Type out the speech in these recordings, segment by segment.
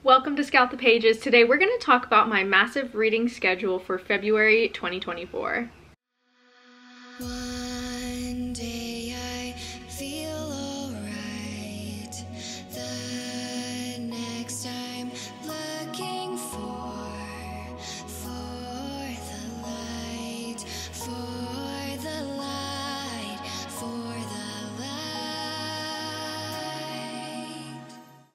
Welcome to Scout the Pages. Today we're going to talk about my massive reading schedule for February 2024. One day I feel alright. The next I'm looking for the light, for the light, for the light.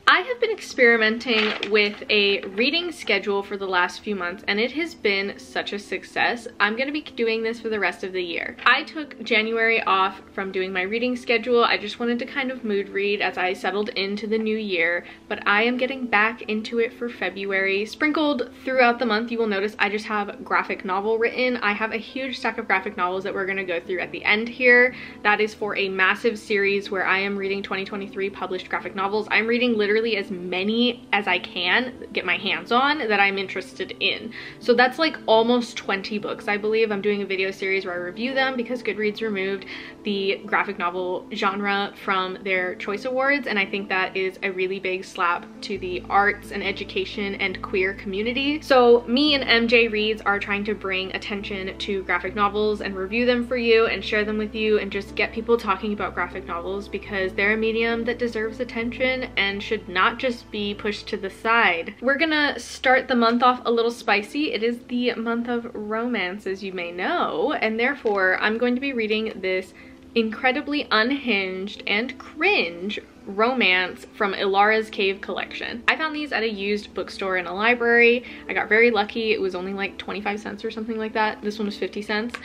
I have been experimenting with a reading schedule for the last few months and it has been such a success. I'm going to be doing this for the rest of the year. I took January off from doing my reading schedule. I just wanted to kind of mood read as I settled into the new year, but I am getting back into it for February. Sprinkled throughout the month, you will notice I just have graphic novel written. I have a huge stack of graphic novels that we're going to go through at the end here. That is for a massive series where I am reading 2023 published graphic novels. I'm reading literally as many as I can get my hands on that I'm interested in. So that's like almost 20 books, I believe. I'm doing a video series where I review them because Goodreads removed the graphic novel genre from their choice awards, and I think that is a really big slap to the arts and education and queer community. So me and MJ Reads are trying to bring attention to graphic novels and review them for you and share them with you and just get people talking about graphic novels because they're a medium that deserves attention and should not just be pushed to the side. We're gonna start the month off a little spicy. It is the month of romance, as you may know, and therefore I'm going to be reading this incredibly unhinged and cringe romance from Ilara's Cave collection. I found these at a used bookstore in a library. I got very lucky. It was only like 25 cents or something like that. This one was 50 cents.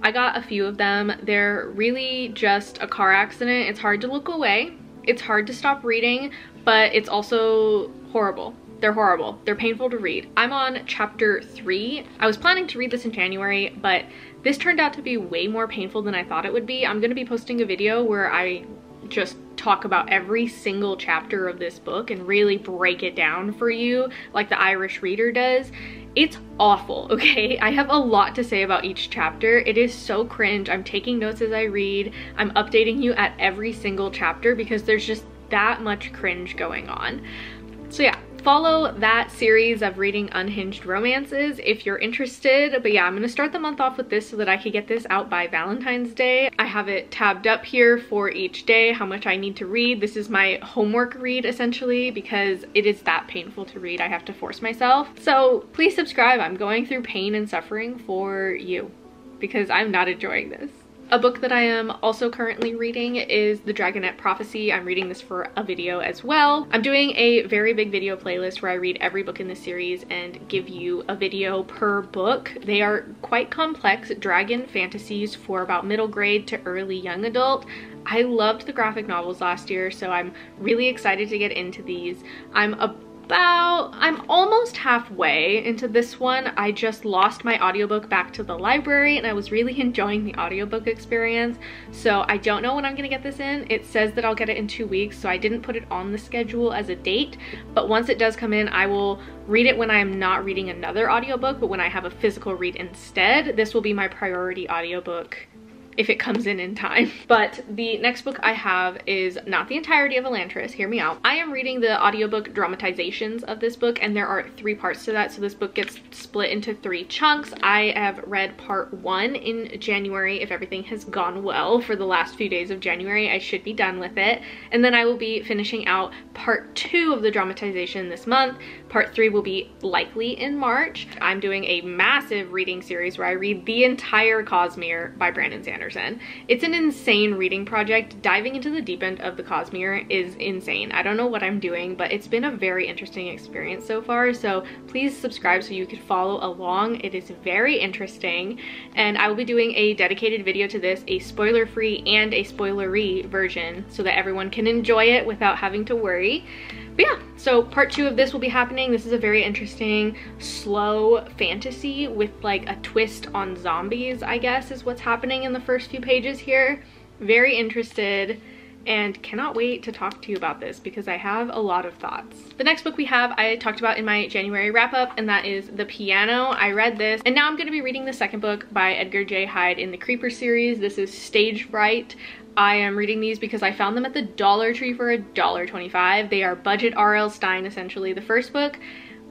I got a few of them. They're really just a car accident. It's hard to look away. It's hard to stop reading, but it's also horrible. They're horrible. They're painful to read. I'm on chapter 3. I was planning to read this in January, but this turned out to be way more painful than I thought it would be. I'm gonna be posting a video where I just talk about every single chapter of this book and really break it down for you like the Irish Reader does. It's awful, okay? I have a lot to say about each chapter. It is so cringe. I'm taking notes as I read. I'm updating you at every single chapter because there's just that much cringe going on. So yeah, follow that series of reading unhinged romances if you're interested. But yeah, I'm gonna start the month off with this so that I could get this out by Valentine's Day. I have it tabbed up here for each day, how much I need to read. This is my homework read essentially because it is that painful to read. I have to force myself. So please subscribe. I'm going through pain and suffering for you because I'm not enjoying this. A book that I am also currently reading is The Dragonette Prophecy. I'm reading this for a video as well. I'm doing a very big video playlist where I read every book in the series and give you a video per book. They are quite complex dragon fantasies for about middle grade to early young adult. I loved the graphic novels last year, so I'm really excited to get into these. I'm almost halfway into this one. I just lost my audiobook back to the library and I was really enjoying the audiobook experience. So I don't know when I'm gonna get this in. It says that I'll get it in 2 weeks, so I didn't put it on the schedule as a date. But once it does come in, I will read it when I am not reading another audiobook, but when I have a physical read instead. This will be my priority audiobook if it comes in time. But the next book I have is not the entirety of Elantris, hear me out. I am reading the audiobook dramatizations of this book and there are 3 parts to that, so this book gets split into 3 chunks. I have read part 1 in January. If everything has gone well for the last few days of January, I should be done with it. And then I will be finishing out part 2 of the dramatization this month. Part 3 will be likely in March. I'm doing a massive reading series where I read the entire Cosmere by Brandon Sanderson. It's an insane reading project. Diving into the deep end of the Cosmere is insane. I don't know what I'm doing, but it's been a very interesting experience so far. So please subscribe so you can follow along. It is very interesting. And I will be doing a dedicated video to this, a spoiler-free and a spoilery version so that everyone can enjoy it without having to worry. But yeah, so part 2 of this will be happening. This is a very interesting, slow fantasy with like a twist on zombies, I guess, is what's happening in the first few pages here. Very interested and cannot wait to talk to you about this because I have a lot of thoughts. The next book we have I talked about in my January wrap-up, and that is The Piano. I read this and now I'm going to be reading the second book by Edgar J. Hyde in the Creeper series. This is Stage Fright. I am reading these because I found them at the Dollar Tree for $1.25. They are budget R.L. Stine, essentially. The first book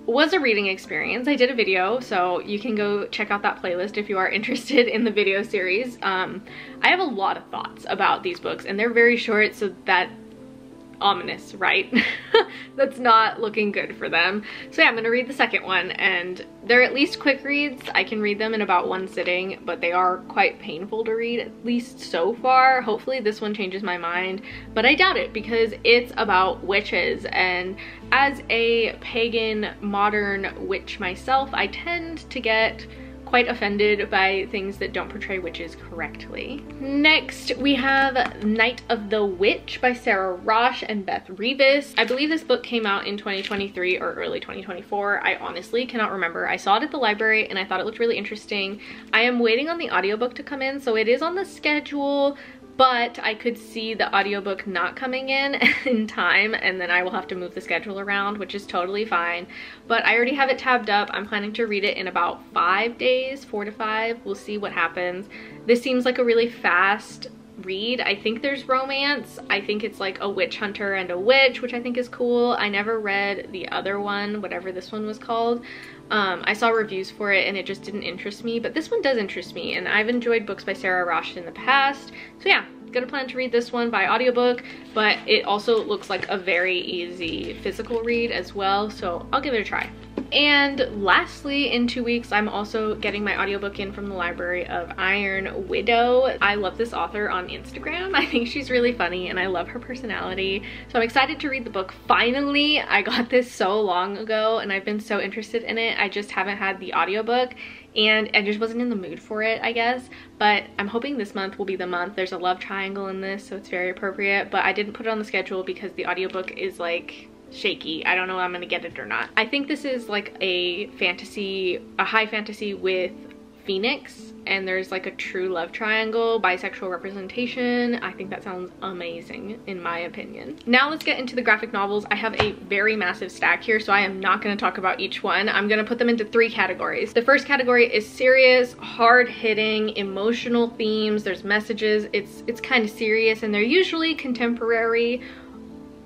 was a reading experience. I did a video, so you can go check out that playlist if you are interested in the video series. I have a lot of thoughts about these books, and they're very short, so that ominous, right? That's not looking good for them. So yeah, I'm gonna read the second one, and they're at least quick reads. I can read them in about one sitting, but they are quite painful to read, at least so far. Hopefully this one changes my mind, but I doubt it because it's about witches, and as a pagan modern witch myself, I tend to get quite offended by things that don't portray witches correctly. Next, we have Night of the Witch by Sarah Rosh and Beth Revis. I believe this book came out in 2023 or early 2024. I honestly cannot remember. I saw it at the library and I thought it looked really interesting. I am waiting on the audiobook to come in, so it is on the schedule, but I could see the audiobook not coming in time, and then I will have to move the schedule around, which is totally fine. But I already have it tabbed up. I'm planning to read it in about 5 days, 4 to 5. We'll see what happens. This seems like a really fast read. I think there's romance. I think it's like a witch hunter and a witch, which I think is cool. I never read the other one, whatever this one was called. I saw reviews for it and it just didn't interest me, but this one does interest me, and I've enjoyed books by Sarah Rosh in the past. So yeah, gonna plan to read this one by audiobook, but it also looks like a very easy physical read as well, so I'll give it a try. And lastly, in 2 weeks, I'm also getting my audiobook in from the library of Iron Widow. I love this author on Instagram. I think she's really funny and I love her personality. So I'm excited to read the book. Finally, I got this so long ago and I've been so interested in it. I just haven't had the audiobook and I just wasn't in the mood for it, I guess. But I'm hoping this month will be the month. There's a love triangle in this, so it's very appropriate. But I didn't put it on the schedule because the audiobook is like shaky. I don't know if I'm gonna get it or not. I think this is like a fantasy, a high fantasy with Phoenix, and there's like a true love triangle, bisexual representation. I think that sounds amazing in my opinion. Now let's get into the graphic novels. I have a very massive stack here, so I am not going to talk about each one. I'm going to put them into 3 categories. The first category is serious, hard-hitting, emotional themes. There's messages. It's kind of serious, and they're usually contemporary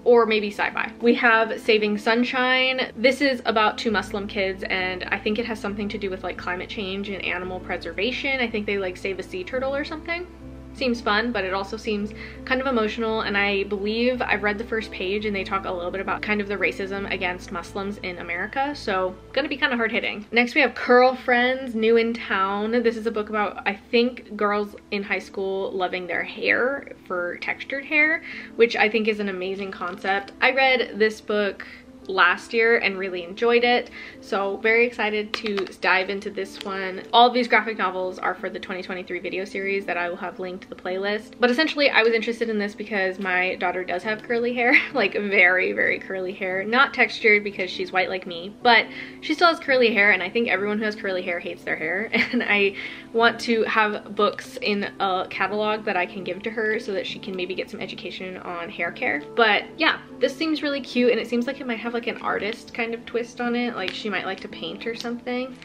or maybe sci-fi. We have Saving Sunshine. This is about 2 Muslim kids, and I think it has something to do with like climate change and animal preservation. I think they like save a sea turtle or something. Seems fun, but it also seems kind of emotional, and I believe I've read the first page and they talk a little bit about kind of the racism against Muslims in America, so gonna be kind of hard-hitting. Next we have Curl Friends, New in Town. This is a book about, I think, girls in high school loving their hair for textured hair, which I think is an amazing concept. I read this book last year and really enjoyed it, so very excited to dive into this one. All of these graphic novels are for the 2023 video series that I will have linked to the playlist, but essentially I was interested in this because my daughter does have curly hair, like very, very curly hair. Not textured because she's white like me, but she still has curly hair, and I think everyone who has curly hair hates their hair, and I want to have books in a catalog that I can give to her so that she can maybe get some education on hair care. But yeah, this seems really cute, and it seems like it might have like an artist kind of twist on it, like she might like to paint or something.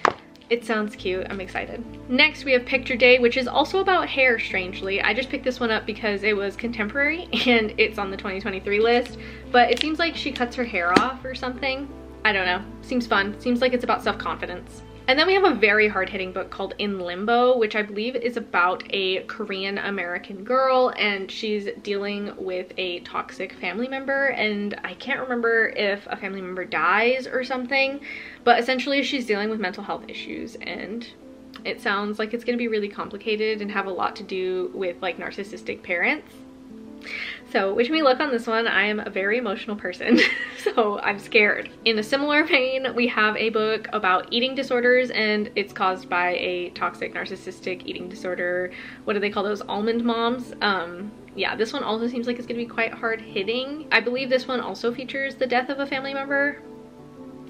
It sounds cute. I'm excited. Next we have Picture Day, which is also about hair, strangely. I just picked this one up because it was contemporary and it's on the 2023 list, but it seems like she cuts her hair off or something. I don't know. Seems fun. Seems like it's about self-confidence. And then we have a very hard-hitting book called In Limbo, which I believe is about a Korean American girl, and she's dealing with a toxic family member, and I can't remember if a family member dies or something, but essentially she's dealing with mental health issues, and it sounds like it's going to be really complicated and have a lot to do with like narcissistic parents. So wish me luck on this one. I am a very emotional person, so I'm scared. In a similar vein, we have a book about eating disorders, and it's caused by a toxic narcissistic eating disorder. What do they call those? Almond moms. Yeah, this one also seems like it's gonna be quite hard hitting. I believe this one also features the death of a family member.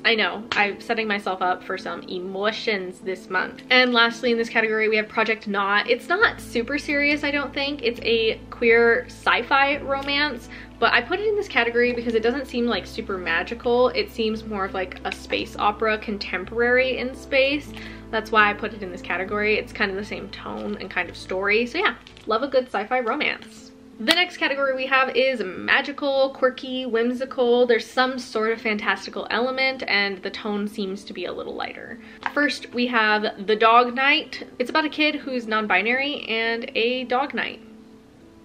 I know, I'm setting myself up for some emotions this month. And lastly in this category we have Project Knot. It's not super serious, I don't think. It's a queer sci-fi romance, but I put it in this category because it doesn't seem like super magical. It seems more of like a space opera, contemporary in space. That's why I put it in this category. It's kind of the same tone and kind of story. So yeah, love a good sci-fi romance. The next category we have is magical, quirky, whimsical. There's some sort of fantastical element and the tone seems to be a little lighter. First, we have The Dog Knight. It's about a kid who's non-binary and a dog knight.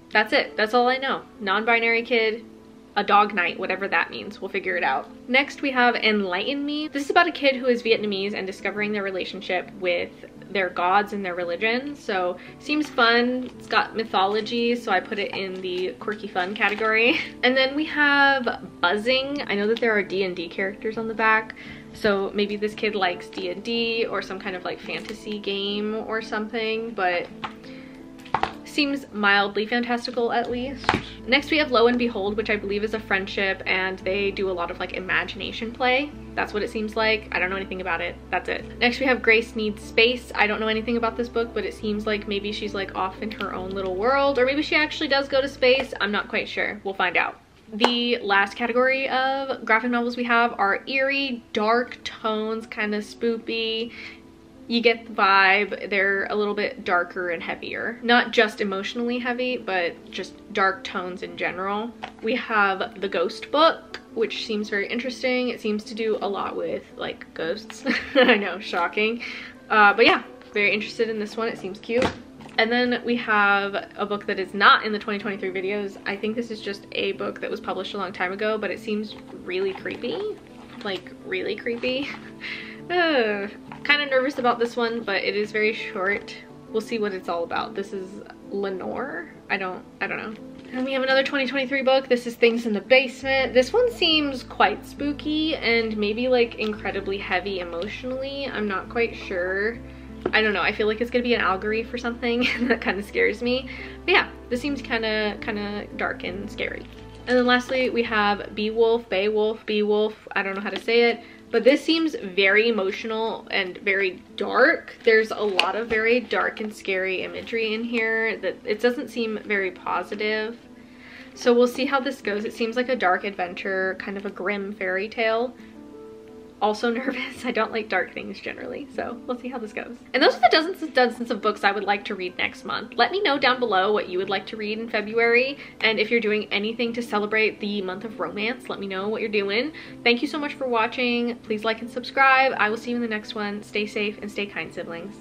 That's it. That's all I know. Non-binary kid, a dog knight, whatever that means. We'll figure it out. Next, we have Enlighten Me. This is about a kid who is Vietnamese and discovering their relationship with their gods and their religion. So seems fun. It's got mythology, so I put it in the quirky fun category. And then we have Buzzing. I know that there are D&D characters on the back, so maybe this kid likes D&D or some kind of like fantasy game or something, but seems mildly fantastical at least. Next we have Lo and Behold, which I believe is a friendship and they do a lot of like imagination play. That's what it seems like. I don't know anything about it. That's it. Next we have Grace Needs Space. I don't know anything about this book, but it seems like maybe she's like off in her own little world, or maybe she actually does go to space. I'm not quite sure. We'll find out. The last category of graphic novels we have are eerie, dark tones, kind of spoopy. You get the vibe. They're a little bit darker and heavier. Not just emotionally heavy, but just dark tones in general. We have The Ghost Book, which seems very interesting. It seems to do a lot with like ghosts. I know, shocking. But yeah, very interested in this one. It seems cute. And then we have a book that is not in the 2023 videos. I think this is just a book that was published a long time ago, but it seems really creepy. Like really creepy. Kind of nervous about this one, but it is very short. We'll see what it's all about. This is Lenore. I don't know. And we have another 2023 book. This is Things in the Basement. This one seems quite spooky and maybe like incredibly heavy emotionally. I'm not quite sure. I don't know. I feel like it's gonna be an allegory for something. That kind of scares me. But yeah, this seems kind of dark and scary. And then lastly, we have Beowulf, Beowulf. I don't know how to say it. But this seems very emotional and very dark. There's a lot of very dark and scary imagery in here that it doesn't seem very positive. So we'll see how this goes. It seems like a dark adventure, kind of a grim fairy tale. Also nervous. I don't like dark things generally, so we'll see how this goes. And those are the dozens of books I would like to read next month. Let me know down below what you would like to read in February, and if you're doing anything to celebrate the month of romance, let me know what you're doing. Thank you so much for watching. Please like and subscribe. I will see you in the next one. Stay safe and stay kind, siblings.